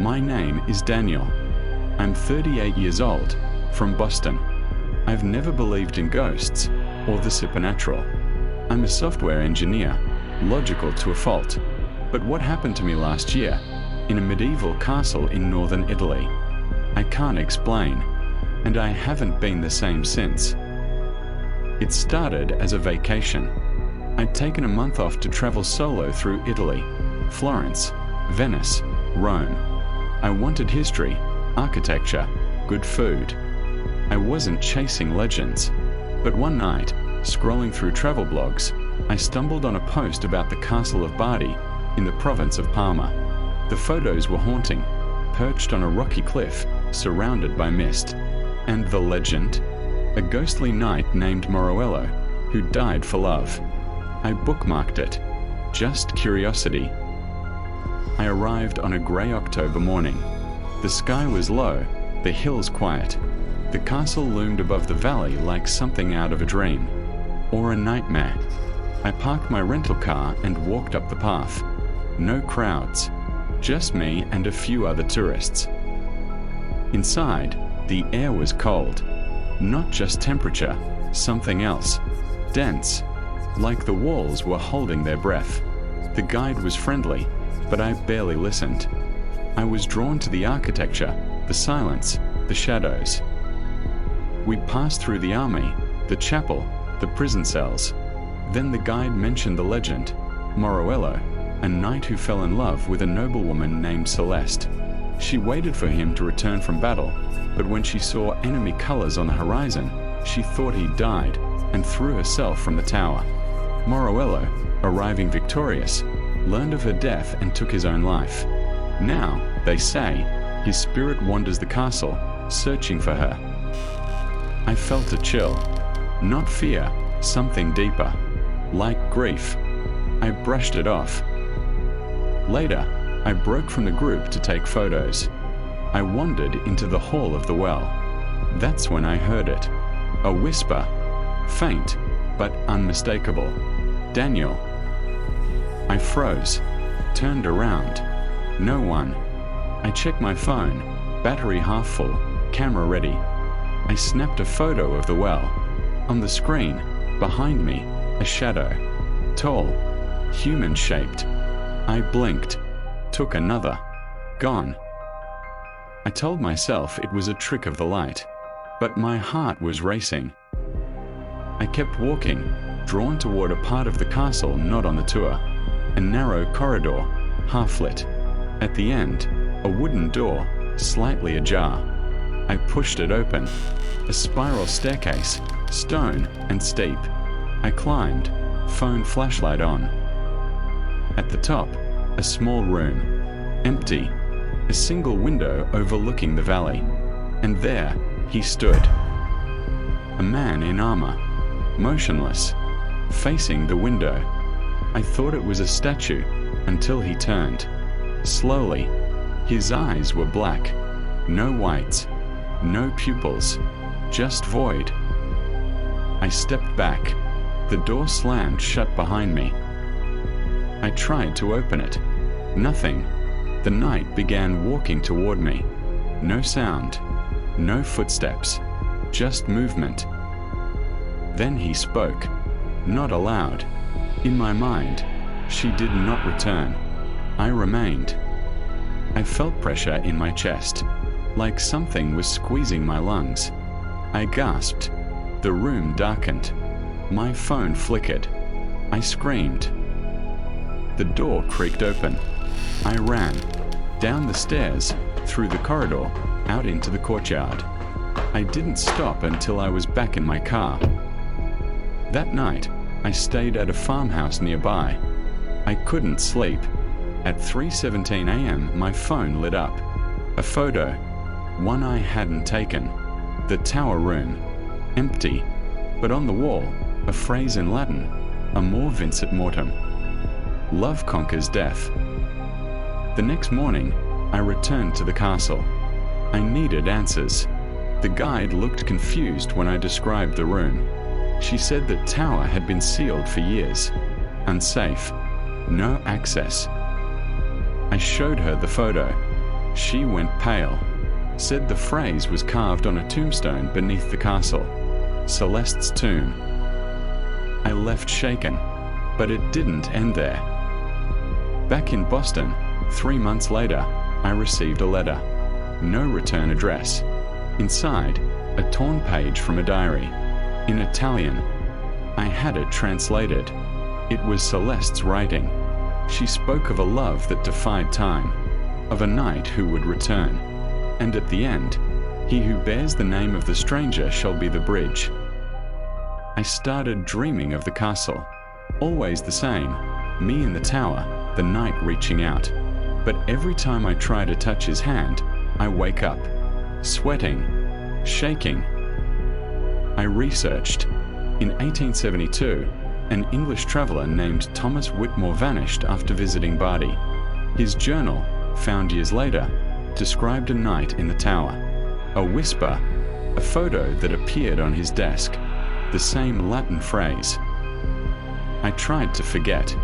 My name is Daniel. I'm 38 years old, from Boston. I've never believed in ghosts or the supernatural. I'm a software engineer, logical to a fault. But what happened to me last year, in a medieval castle in northern Italy, I can't explain, and I haven't been the same since. It started as a vacation. I'd taken a month off to travel solo through Italy, Florence, Venice, Rome. I wanted history, architecture, good food. I wasn't chasing legends. But one night, scrolling through travel blogs, I stumbled on a post about the Castle of Bardi in the province of Parma. The photos were haunting, perched on a rocky cliff, surrounded by mist. And the legend? A ghostly knight named Morello, who died for love. I bookmarked it. Just curiosity. I arrived on a grey October morning. The sky was low, the hills quiet. The castle loomed above the valley like something out of a dream. Or a nightmare. I parked my rental car and walked up the path. No crowds. Just me and a few other tourists. Inside, the air was cold. Not just temperature, something else. Dense. Like the walls were holding their breath. The guide was friendly, but I barely listened. I was drawn to the architecture, the silence, the shadows. We passed through the army, the chapel, the prison cells. Then the guide mentioned the legend, Morello, a knight who fell in love with a noblewoman named Celeste. She waited for him to return from battle, but when she saw enemy colors on the horizon, she thought he died and threw herself from the tower. Morello, arriving victorious, learned of her death and took his own life. Now, they say, his spirit wanders the castle, searching for her. I felt a chill. Not fear, something deeper. Like grief. I brushed it off. Later, I broke from the group to take photos. I wandered into the hall of the well. That's when I heard it. A whisper. Faint, but unmistakable. Daniel. I froze. Turned around. No one. I checked my phone. Battery half full. Camera ready. I snapped a photo of the well. On the screen, behind me, a shadow. Tall. Human-shaped. I blinked. Took another. Gone. I told myself it was a trick of the light, but my heart was racing. I kept walking, drawn toward a part of the castle not on the tour. A narrow corridor, half-lit. At the end, a wooden door, slightly ajar. I pushed it open. A spiral staircase, stone and steep. I climbed, phone flashlight on. At the top, a small room, empty, a single window overlooking the valley. And there, he stood. A man in armor, motionless, facing the window. I thought it was a statue until he turned. Slowly, his eyes were black, no whites, no pupils, just void. I stepped back. The door slammed shut behind me. I tried to open it. Nothing. The knight began walking toward me. No sound, no footsteps, just movement. Then he spoke, not aloud. In my mind, she did not return. I remained. I felt pressure in my chest, like something was squeezing my lungs. I gasped. The room darkened. My phone flickered. I screamed. The door creaked open. I ran. Down the stairs, through the corridor, out into the courtyard. I didn't stop until I was back in my car. That night, I stayed at a farmhouse nearby. I couldn't sleep. At 3:17 a.m., my phone lit up. A photo. One I hadn't taken. The tower room. Empty. But on the wall, a phrase in Latin. Amor vincit mortem. Love conquers death. The next morning, I returned to the castle. I needed answers. The guide looked confused when I described the room. She said the tower had been sealed for years. Unsafe. No access. I showed her the photo. She went pale. Said the phrase was carved on a tombstone beneath the castle. Celeste's tomb. I left shaken, but it didn't end there. Back in Boston, 3 months later, I received a letter. No return address. Inside, a torn page from a diary. In Italian. I had it translated. It was Celeste's writing. She spoke of a love that defied time, of a knight who would return. And at the end, he who bears the name of the stranger shall be the bridge. I started dreaming of the castle. Always the same, me in the tower, the knight reaching out. But every time I try to touch his hand, I wake up, sweating, shaking. I researched. In 1872, an English traveller named Thomas Whitmore vanished after visiting Bari. His journal, found years later, described a night in the tower, a whisper, a photo that appeared on his desk, the same Latin phrase. I tried to forget,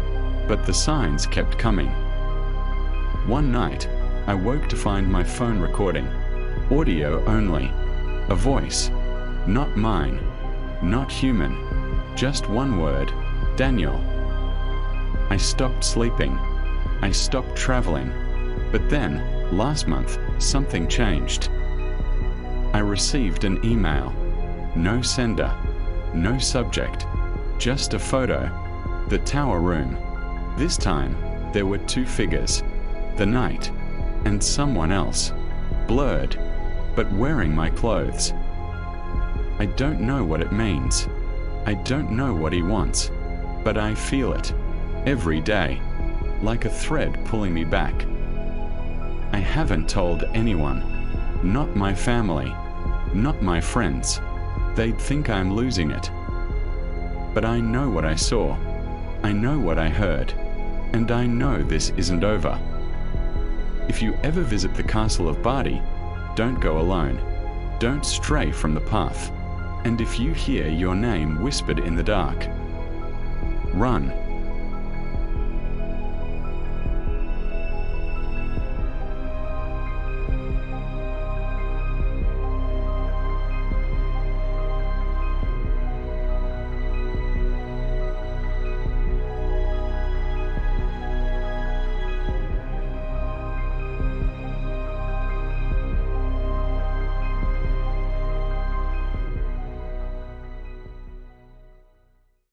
but the signs kept coming. One night, I woke to find my phone recording, audio only, a voice, not mine, not human, just one word, Daniel. I stopped sleeping. I stopped traveling. But then, last month, something changed. I received an email. No sender, no subject, just a photo. The tower room. This time, there were 2 figures, the knight and someone else, blurred, but wearing my clothes. I don't know what it means. I don't know what he wants, but I feel it, every day, like a thread pulling me back. I haven't told anyone, not my family, not my friends. They'd think I'm losing it. But I know what I saw, I know what I heard, and I know this isn't over. If you ever visit the castle of Bari, don't go alone. Don't stray from the path. And if you hear your name whispered in the dark, run.